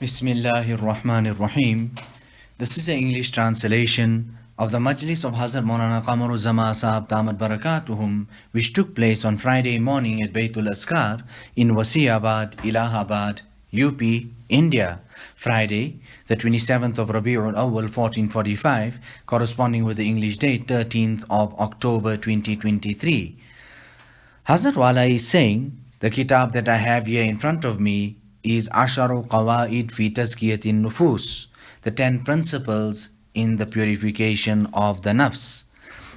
Bismillahir Rahmanir Rahim. This is the English translation of the Majlis of Hazrath Maulana Qamar Uzzaman Saheb Damat Barakatuhum, which took place on Friday morning at Baitul Askar in Wasiabad, Allahabad, UP, India. Friday, the 27th of Rabi'ul Awwal 1445, corresponding with the English date 13th of October 2023. Hazrat Wala is saying, the kitab that I have here in front of me is Asharu Qawaid fi Tazkiyatin Nufus, the 10 principles in the purification of the nafs.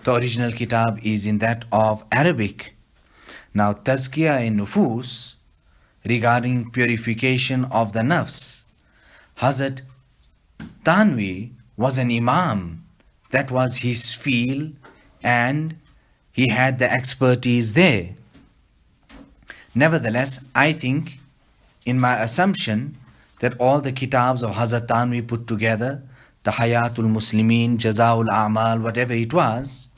The original kitab is in that of Arabic. Now, Tazkiyah in Nufus, regarding purification of the nafs, Hazrat Tanvi was an imam. That was his field and he had the expertise there. Nevertheless, I think, in my assumption, that all the kitabs of Hazrat Tanvi put together, the Hayatul Muslimin, Jazaul A'mal, whatever it was,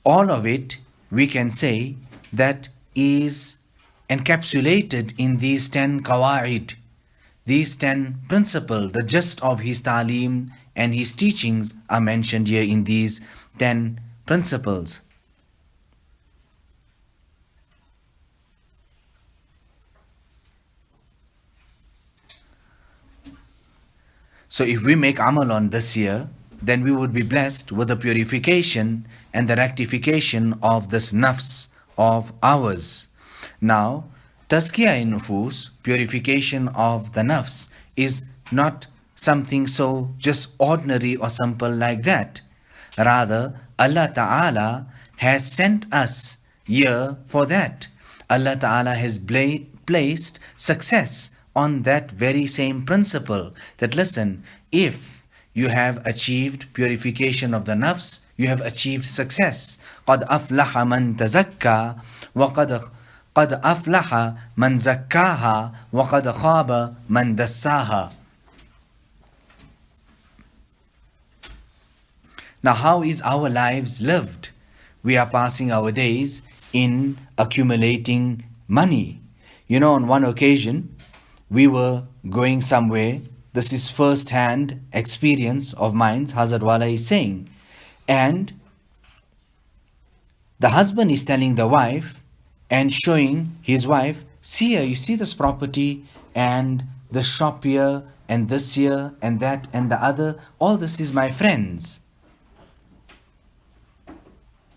all of it, we can say, that is encapsulated in these 10 qawaid, these 10 principles. The gist of his talim and his teachings are mentioned here in these 10 principles. So if we make amal on this year, then we would be blessed with the purification and the rectification of this nafs of ours. Now, tazkiyah in nufus, purification of the nafs, is not something so just ordinary or simple like that. Rather, Allah Ta'ala has sent us here for that. Allah Ta'ala has placed success on that very same principle, that listen, if you have achieved purification of the nafs, you have achieved success. قَدْ أَفْلَحَ مَنْ تَزَكَّى وَقَدْ أَفْلَحَ مَنْ زَكَّاهَا وَقَدْ خَابَ مَنْ دَسَّاهَا. Now, how is our lives lived? We are passing our days in accumulating money. You know, on one occasion, we were going somewhere. This is first-hand experience of mine, Hazrat Wala is saying. And the husband is telling the wife and showing his wife, see here, you see this property and the shop here and this here and that and the other, all this is my friends.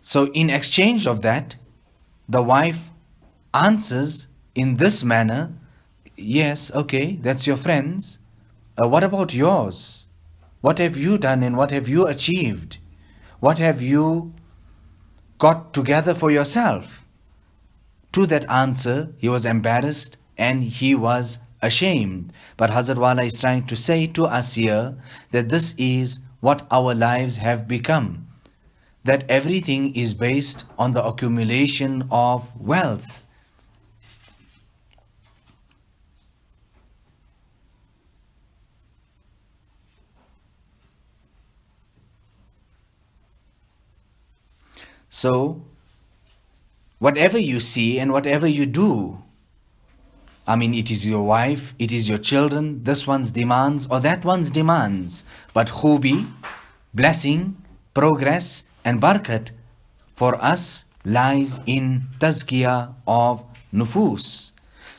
So in exchange of that, the wife answers in this manner, yes, okay, that's your friends. What about yours? What have you done and what have you achieved? What have you got together for yourself? To that answer, he was embarrassed and he was ashamed. But Hazrat Wala is trying to say to us here that this is what our lives have become. That everything is based on the accumulation of wealth. So, whatever you see and whatever you do, I mean, it is your wife, it is your children, this one's demands or that one's demands. But khubi, blessing, progress and barakat for us lies in tazkiyah of nufus.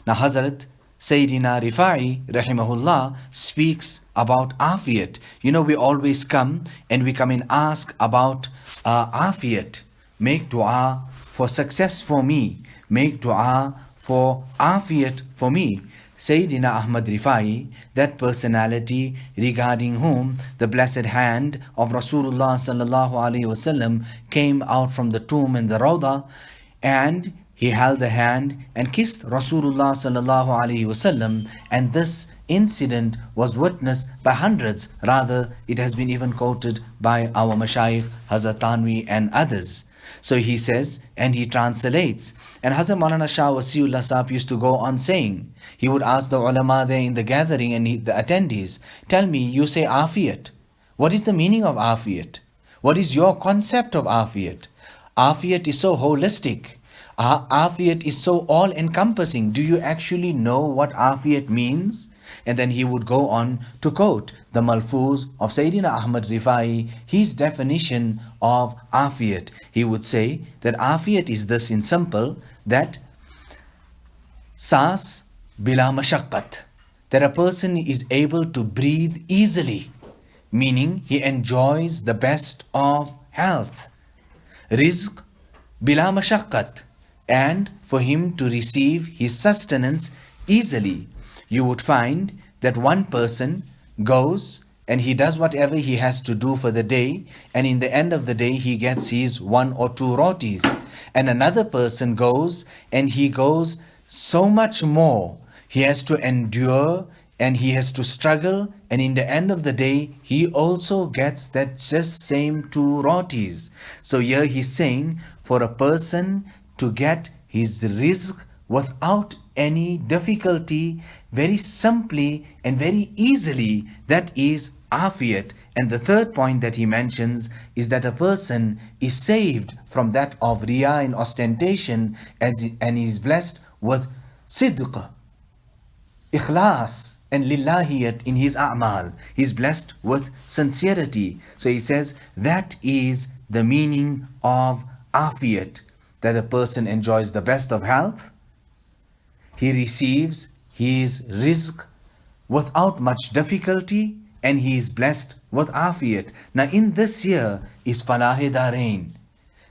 Now, Hazrat Sayyidina Rifa'i, rahimahullah, speaks about afiyat. You know, we always come and ask about afiyat. Make dua for success for me. Make dua for afiyat for me. Sayyidina Ahmad Rifai, that personality regarding whom the blessed hand of Rasulullah sallallahu alaihi wasallam came out from the tomb in the Rawda, and he held the hand and kissed Rasulullah sallallahu alaihi wasallam, and this incident was witnessed by hundreds. Rather, it has been even quoted by our Mashayikh Hazrat Tanvi and others. So he says, and he translates. And Hazrat Maulana Shah Wasiullah Sahib used to go on saying, he would ask the ulama there in the gathering and the attendees, tell me, you say afiyat. What is the meaning of afiyat? What is your concept of afiyat? Afiyat is so holistic. Afiyat is so all encompassing. Do you actually know what afiyat means? And then he would go on to quote the Malfuz of Sayyidina Ahmad Rifai, his definition of afiyat. He would say that afiyat is this in simple, that Saas bila mashaqqat, that a person is able to breathe easily, meaning he enjoys the best of health. Rizq bila mashaqqat, and for him to receive his sustenance easily. You would find that one person goes and he does whatever he has to do for the day, and in the end of the day he gets his 1 or 2 rotis. And another person goes and he goes so much more. He has to endure and he has to struggle, and in the end of the day he also gets that just same 2 rotis. So here he's saying, for a person to get his rizq without any difficulty, very simply and very easily, that is afiyat. And the third point that he mentions is that a person is saved from that of riya and ostentation, and is blessed with sidq, ikhlas, and lillahiyat in his a'mal. He is blessed with sincerity. So he says that is the meaning of afiyat, that a person enjoys the best of health, he receives his rizq without much difficulty, and he is blessed with afiyat. Now in this year is Falah-e Darain,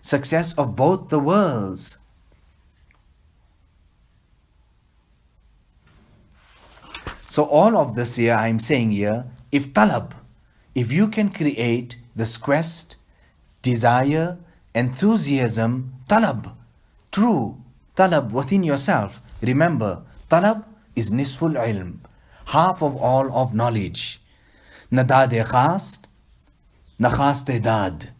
success of both the worlds. So all of this here I'm saying here, if talab, if you can create this quest, desire, enthusiasm, talab, true talab within yourself. Remember, talab is nisful ilm, half of all of knowledge. Nadad-e khast, nakhast-e dad.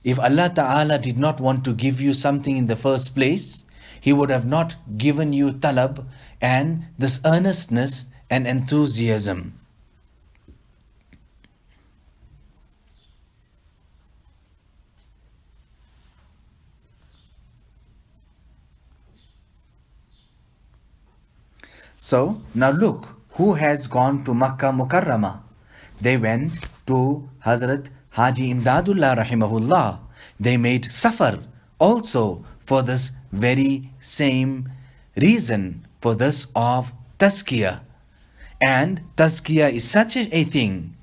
If Allah Ta'ala did not want to give you something in the first place, He would have not given you talab and this earnestness and enthusiasm. So now look, who has gone to Makkah Mukarramah? They went to Hazrat Haji Imdadullah Rahimahullah. They made safar also for this very same reason, for this of tazkiyah. And tazkiyah is such a thing,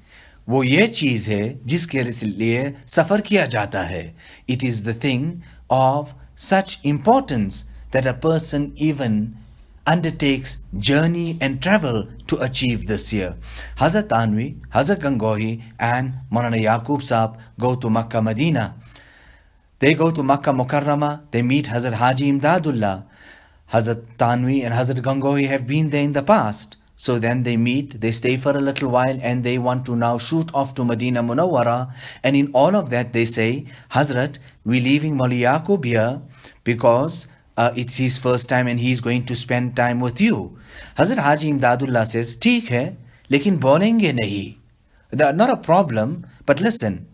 वो ये चीज़ है जिसके लिए सफ़र किया जाता है. It is the thing of such importance that a person even undertakes journey and travel to achieve this year. Hazrat Tanvi, Hazrat Gangohi, and Maulana Yaqub Saheb go to Makkah Medina. They go to Makkah Mukarramah, they meet Hazrat Haji Imdadullah. Hazrat Tanvi and Hazrat Gangohi have been there in the past. So then they meet, they stay for a little while, and they want to now shoot off to Medina Munawwara. And in all of that they say, Hazrat, we're leaving Maulana Yaqub here because it's his first time and he's going to spend time with you. Hazrat Haji Imdadullah says, ठीक है, लेकिन बोलेंगे नहीं. Not a problem, but listen,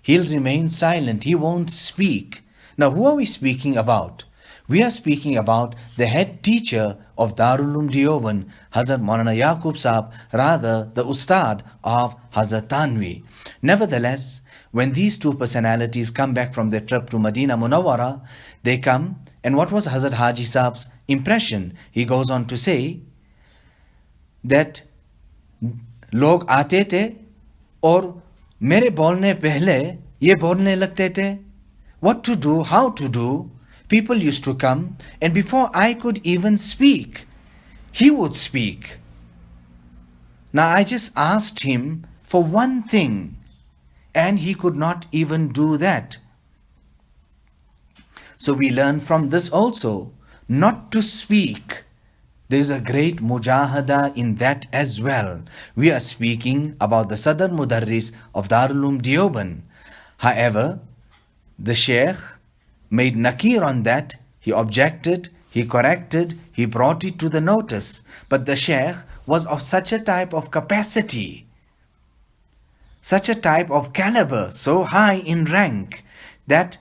he'll remain silent, he won't speak. Now who are we speaking about? We are speaking about the head teacher of Darul Uloom Deoband, Hazrat Maulana Yaqub Saheb, rather the Ustad of Hazrat Tanvi. Nevertheless, when these two personalities come back from their trip to Medina Munawwara, they come, and what was Hazrat Haji Saheb's impression? He goes on to say that लोग आते थे और मेरे बोलने पहले ये बोलने लगते थे. What to do, how to do. People used to come, and before I could even speak, he would speak. Now I just asked him for one thing, and he could not even do that. So we learn from this also, not to speak. There is a great mujahada in that as well. We are speaking about the Sadr Mudarris of Darul Uloom Deoband. However, the Sheikh made nakir on that. He objected, he corrected, he brought it to the notice. But the Sheikh was of such a type of capacity, such a type of caliber, so high in rank, that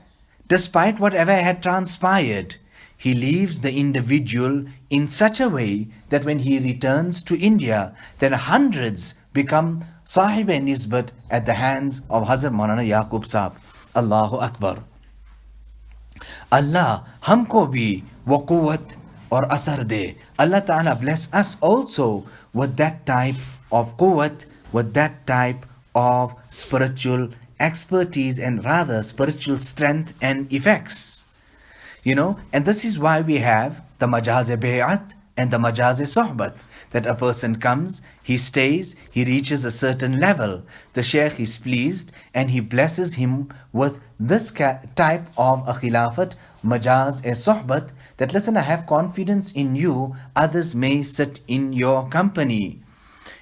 despite whatever had transpired, he leaves the individual in such a way that when he returns to India, then hundreds become Sahib and Nisbat at the hands of Hazrat Maulana Yaqub Sahib. Allahu Akbar. Allah हमको भी वो कुव्वत और असर दे. Allah Ta'ala bless us also with that type of quwwat, with that type of spiritual expertise and rather spiritual strength and effects. And this is why we have the majaz-e-bay'at and the majaz-e-sohbat. That a person comes, he stays, he reaches a certain level. The Shaykh is pleased and he blesses him with this type of a khilafat, majaz-e-sohbat, that listen, I have confidence in you, others may sit in your company.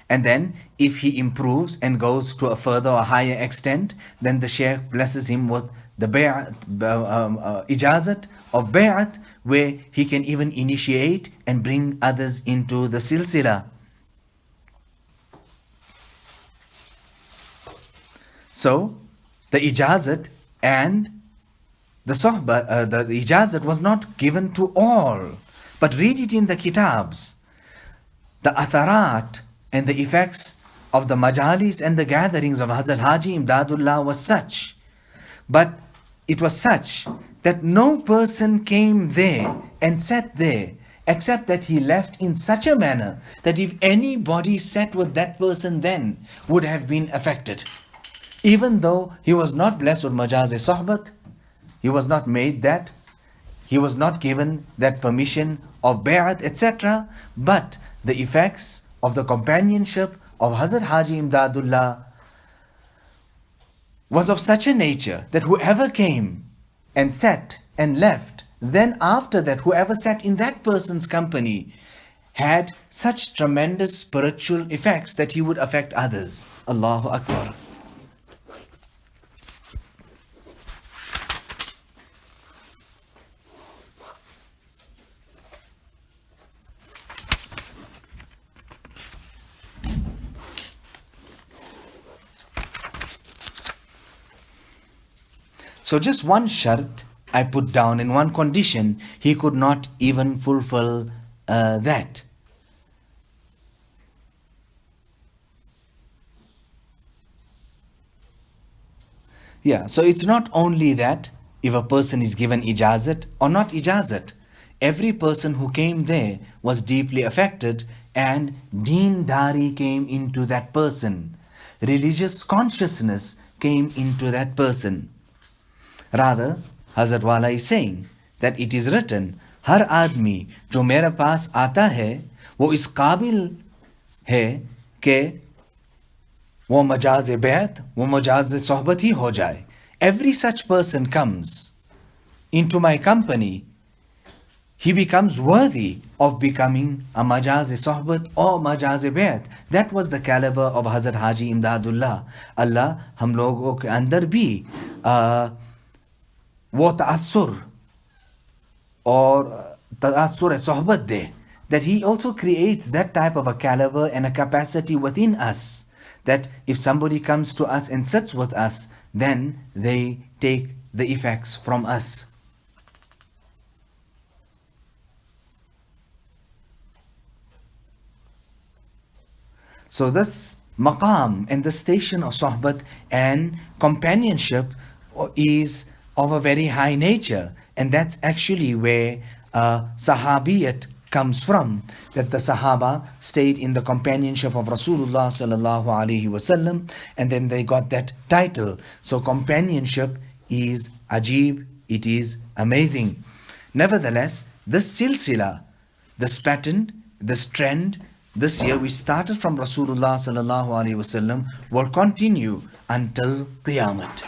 And then if he improves and goes to a further or higher extent, then the Shaykh blesses him with the ijazat of bay'at, where he can even initiate and bring others into the silsila. So the ijazat and the sohbah, the ijazat was not given to all, but read it in the kitabs. The atharat and the effects of the majalis and the gatherings of Hazrat Haji Imdadullah was such, but it was such that no person came there and sat there except that he left in such a manner that if anybody sat with that person then would have been affected. Even though he was not blessed with majaz-e-sohbat, he was not made that, he was not given that permission of bay'at, etc. But the effects of the companionship of Hazrat Haji Imdadullah was of such a nature that whoever came and sat and left, then after that whoever sat in that person's company had such tremendous spiritual effects that he would affect others. Allahu Akbar. So just one shart I put down in one condition, he could not even fulfill that. Yeah, so it's not only that if a person is given ijazat or not ijazat. Every person who came there was deeply affected and deendari came into that person. Religious consciousness came into that person. Rather, Hazrat Wala is saying that it is written, हर आदमी जो मेरे पास आता है वो इस काबिल है कि वो मजाज बैत वो मजाज सोहबत ही हो जाए. Every such person comes into my company, he becomes worthy of becoming a majaz sohbat or majaz bayat. That was the caliber of Hazrat Haji Imdadullah. Allah हम लोगों के अंदर भी वो तासुर और तासुर सोहबत दे, that he also creates that type of a caliber and a capacity within us, that if somebody comes to us and sits with us, then they take the effects from us. So this maqam and the station of sohbat and companionship is of a very high nature, and that's actually where sahabiyat comes from, that the Sahaba stayed in the companionship of Rasulullah sallallahu alaihi wasallam, and then they got that title. So companionship is ajib, it is amazing. Nevertheless, this silsila, this pattern, this trend, this year which started from Rasulullah sallallahu alaihi wasallam will continue until Qiyamah.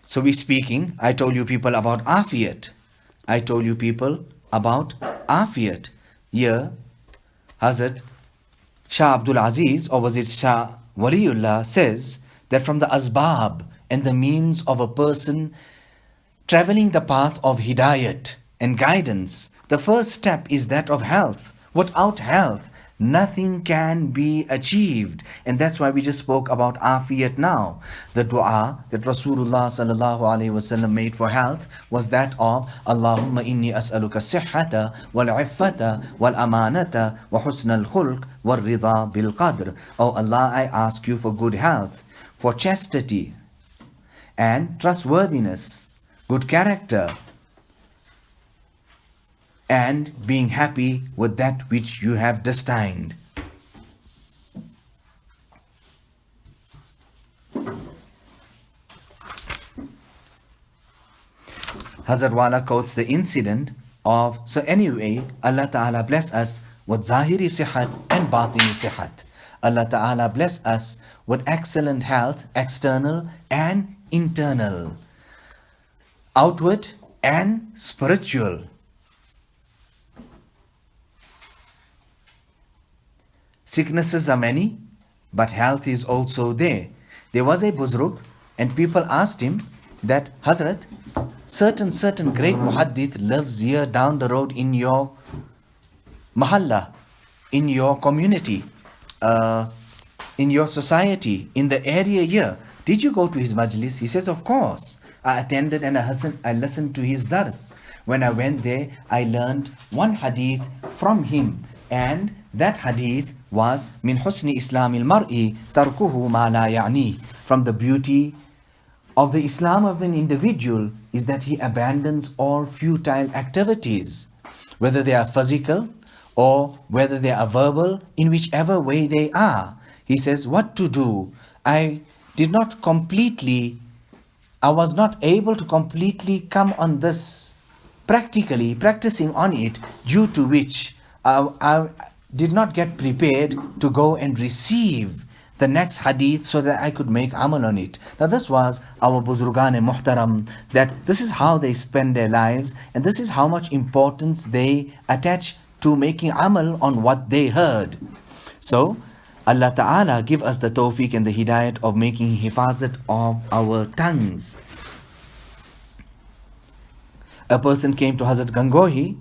So we're speaking, I told you people about afiyat. I told you people about afiyat. Here, Hazrat Shah Abdul Aziz, or was it Shah Waliullah, says that from the asbab and the means of a person traveling the path of hidayat and guidance, the first step is that of health. Without health, nothing can be achieved. And that's why we just spoke about afiyat now. The dua that Rasulullah sallallahu alaihi wasallam made for health was that of Allahumma inni as'aluka sihhata wal iffata wal amanata wa husnal khulq wal rida bil qadr. Oh Allah, I ask you for good health, for chastity and trustworthiness, good character, and being happy with that which you have destined. Hazrat Wala quotes the incident of, so anyway, Allah Ta'ala bless us with zahiri sihat and batini sihat. Allah Ta'ala bless us with excellent health, external and internal, outward and spiritual. Sicknesses are many, but health is also there. There was a Buzruk, and people asked him that, Hazrat, certain great muhaddith lives here down the road in your mahalla, in your community, in your society, in the area here. Did you go to his majlis? He says, of course. I attended and I listened to his dars. When I went there, I learned one hadith from him, and that hadith was min husni islamil mar'i tarkuhu ma la ya'ni. From the beauty of the Islam of an individual is that he abandons all futile activities, whether they are physical or whether they are verbal, in whichever way they are. He says what to do. I was not able to completely come on this, practically practicing on it, due to which I did not get prepared to go and receive the next hadith so that I could make amal on it. Now this was our Buzurgan-e Muhtaram, that this is how they spend their lives, and this is how much importance they attach to making amal on what they heard. So Allah Ta'ala give us the tawfiq and the hidayat of making hifazat of our tongues. A person came to Hazrat Gangohi,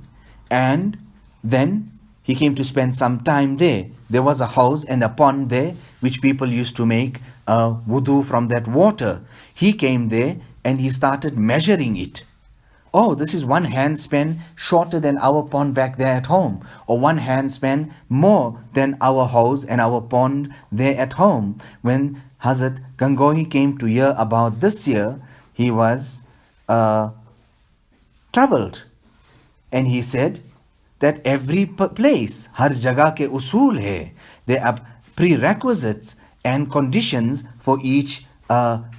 and then he came to spend some time there. There was a house and a pond there, which people used to make wudu from that water. He came there and he started measuring it. Oh, this is one handspan shorter than our pond back there at home, or one handspan more than our house and our pond there at home. When Hazrat Gangohi came to hear about this year, he was troubled, and he said that every place, har jagah ke usool hai, there are prerequisites and conditions for each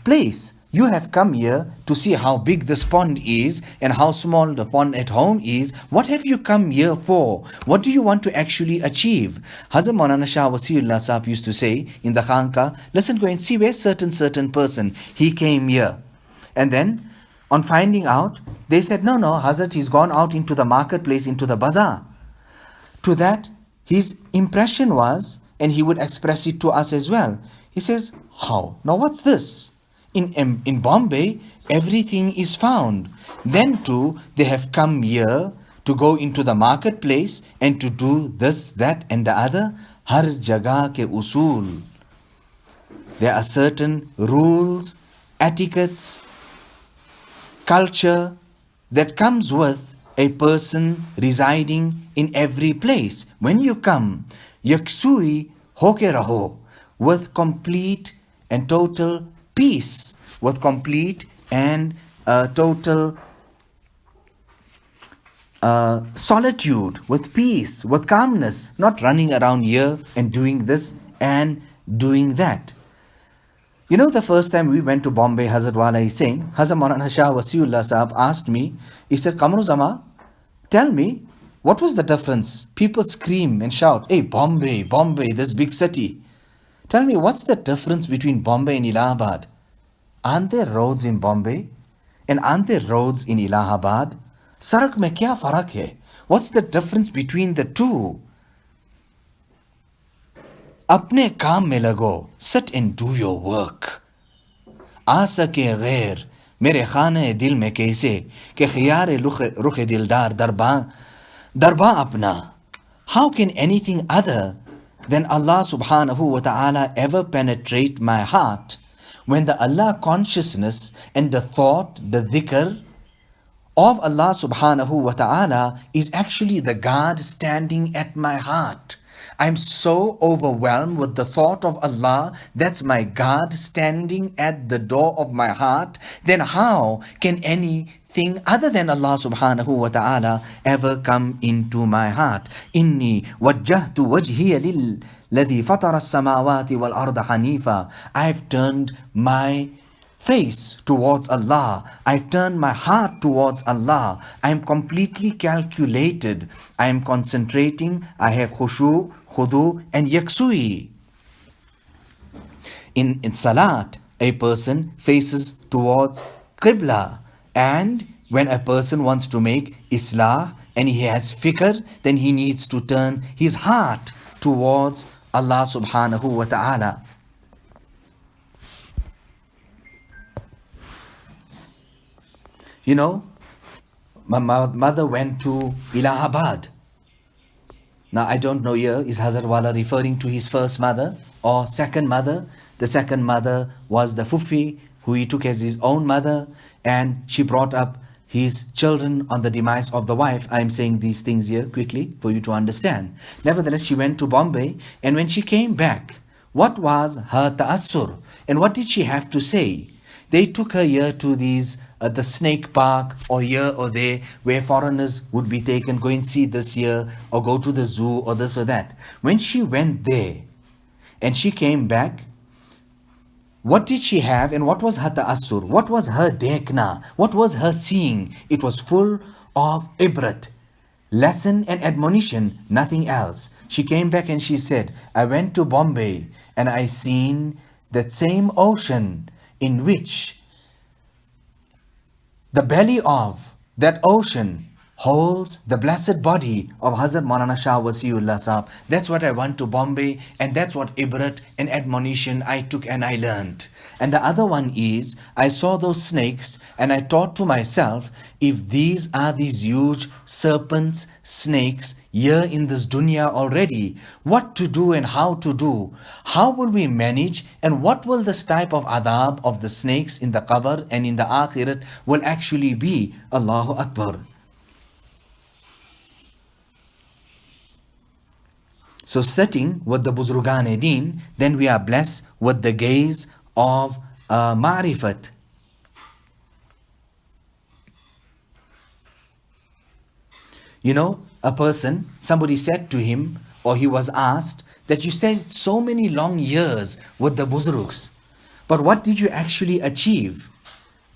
place. You have come here to see how big this pond is and how small the pond at home is. What have you come here for? What do you want to actually achieve? Hazrat Maulana Shah Wasiullah Saheb used to say in the Khanka, listen, go and see where certain person, he came here. And then on finding out, they said, no, Hazrat, he's gone out into the marketplace, into the bazaar. To that, his impression was, and he would express it to us as well. He says, how? Now what's this? In Bombay, everything is found. Then too, they have come here to go into the marketplace and to do this, that and the other. Har jagah ke usool. There are certain rules, etiquettes, culture that comes with a person residing in every place. When you come, yaksui hoke raho, with complete and total peace, with complete and total solitude, with peace, with calmness, not running around here and doing this and doing that. You know, the first time we went to Bombay, Hazrat Wala is saying, Hazrat Maulana Shah Wasiullah Saheb asked me, he said, Qamar Uzzaman, tell me, what was the difference? People scream and shout, hey, Bombay, this big city. Tell me, what's the difference between Bombay and Allahabad? Aren't there roads in Bombay? And aren't there roads in Allahabad? Sarak mein kya farak hai? What's the difference between the two? Apne kaam mein lago, sit and do your work. आ सके गैर मेरे खाने दिल में कैसे कि खियारे रुख दिलदार दरबा अपना. How can anything other then Allah subhanahu wa ta'ala ever penetrate my heart when the Allah consciousness and the thought, the dhikr of Allah subhanahu wa ta'ala is actually the guard standing at my heart. I'm so overwhelmed with the thought of Allah, that's my guard standing at the door of my heart. Then how can anything other than Allah subhanahu wa ta'ala ever come into my heart? Inni wajjahtu wajhiya lilladhi fatara as-samawati wal arda hanifa. I've turned my face towards Allah. I've turned my heart towards Allah. I'm completely calculated. I'm concentrating. I have khushu, khudu and yaksui. In salat, a person faces towards Qibla. And when a person wants to make islah and he has fikr, then he needs to turn his heart towards Allah subhanahu wa ta'ala. You know, my mother went to Alahbadi. Now, I don't know here, is Hazrat Wala referring to his first mother or second mother? The second mother was the Fufi, who he took as his own mother, and she brought up his children on the demise of the wife. I am saying these things here quickly for you to understand. Nevertheless, she went to Bombay, and when she came back, what was her ta'assur? And what did she have to say? They took her here to these the snake park or here or there where foreigners would be taken, go and see this here or go to the zoo or this or that. When she went there and she came back, what did she have and what was her ta'assur? What was her dekna? What was her seeing? It was full of ibrat, lesson and admonition, nothing else. She came back and she said, I went to Bombay and I seen that same ocean in which the belly of that ocean holds the blessed body of Hazrat Maulana Shah Wasiullah Sahab. That's what I went to Bombay, and that's what ibrat and admonition I took and I learned. And the other one is, I saw those snakes and I thought to myself, if these are these huge serpents, snakes, here in this dunya already, what to do and how to do? How will we manage, and what will this type of adab of the snakes in the qabr and in the akhirat will actually be? Allahu Akbar. So sitting with the Buzrugane-Deen, then we are blessed with the gaze of Ma'rifat. You know, a person, somebody said to him, or he was asked, that you said so many long years with the Buzrugs, but what did you actually achieve?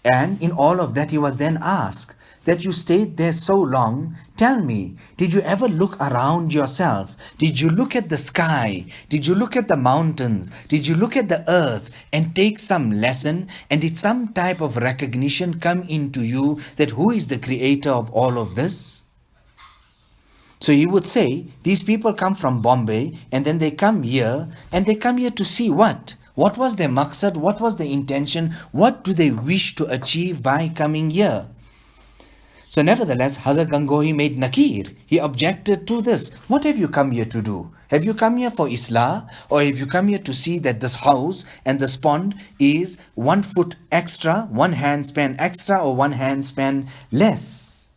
And in all of that he was then asked, that you stayed there so long, tell me, did you ever look around yourself? Did you look at the sky? Did you look at the mountains? Did you look at the earth and take some lesson? And did some type of recognition come into you that who is the creator of all of this? So he would say, these people come from Bombay and then they come here, and they come here to see what? What was their maqsad? What was the intention? What do they wish to achieve by coming here? So nevertheless, Hazrat Gangohi made nakir. He objected to this. What have you come here to do? Have you come here for Islah? Or have you come here to see that this house and this pond is 1 foot extra, 1 handspan extra or 1 handspan less?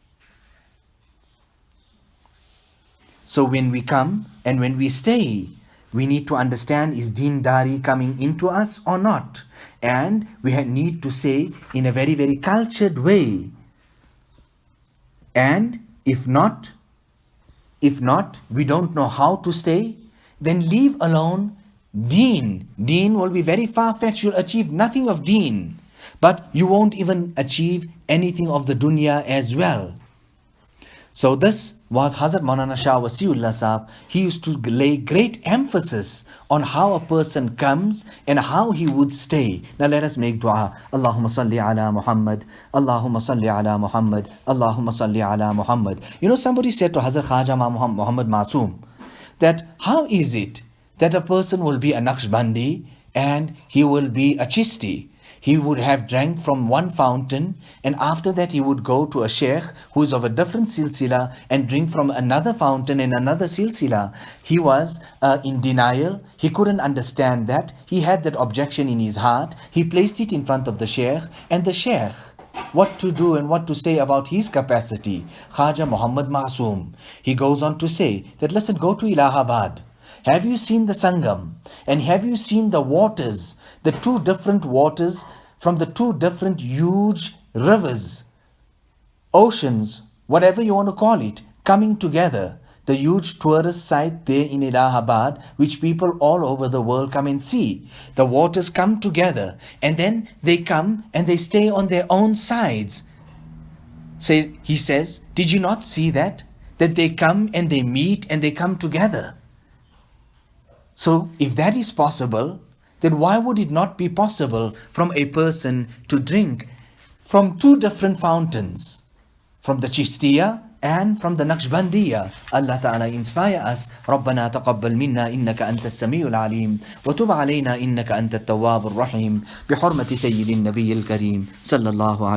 So when we come and when we stay, we need to understand, is Deendari coming into us or not? And we need to say in a very, very cultured way. And if not, we don't know how to stay, then leave alone deen. Deen will be very far-fetched. You'll achieve nothing of deen, but you won't even achieve anything of the dunya as well. So this was Hazrat Maulana Shah Wasiullah Sahab. He used to lay great emphasis on how a person comes and how he would stay. Now let us make dua. Allahumma salli ala Muhammad. Allahumma salli ala Muhammad. Allahumma salli ala Muhammad. You know, somebody said to Hazrat Khaja Muhammad Masoom that how is it that a person will be a Naqshbandi and he will be a Chisti? he would have drank from one fountain, and after that he would go to a sheikh who is of a different silsila and drink from another fountain in another silsila. He was in denial. He couldn't understand that. He had that objection in his heart. He placed it in front of the sheikh, and the sheikh, what to do and what to say about his capacity. Khaja Muhammad Masoom, he goes on to say that, listen, go to Allahabad. Have you seen the Sangam? And have you seen the waters, the two different waters from the two different huge rivers, oceans, whatever you want to call it, coming together? The huge tourist site there in Allahabad, which people all over the world come and see. The waters come together, and then they come and they stay on their own sides. So he says, did you not see that? That they come and they meet and they come together. So if that is possible, then why would it not be possible from a person to drink from two different fountains, from the Chishtiya and from the Naqshbandiya? Allah Ta'ala inspire us. ربنا تقبل منا إنك أنت السميع العليم وتب علينا إنك أنت التواب الرحيم بحرمة سيد النبي الكريم صلى الله عليه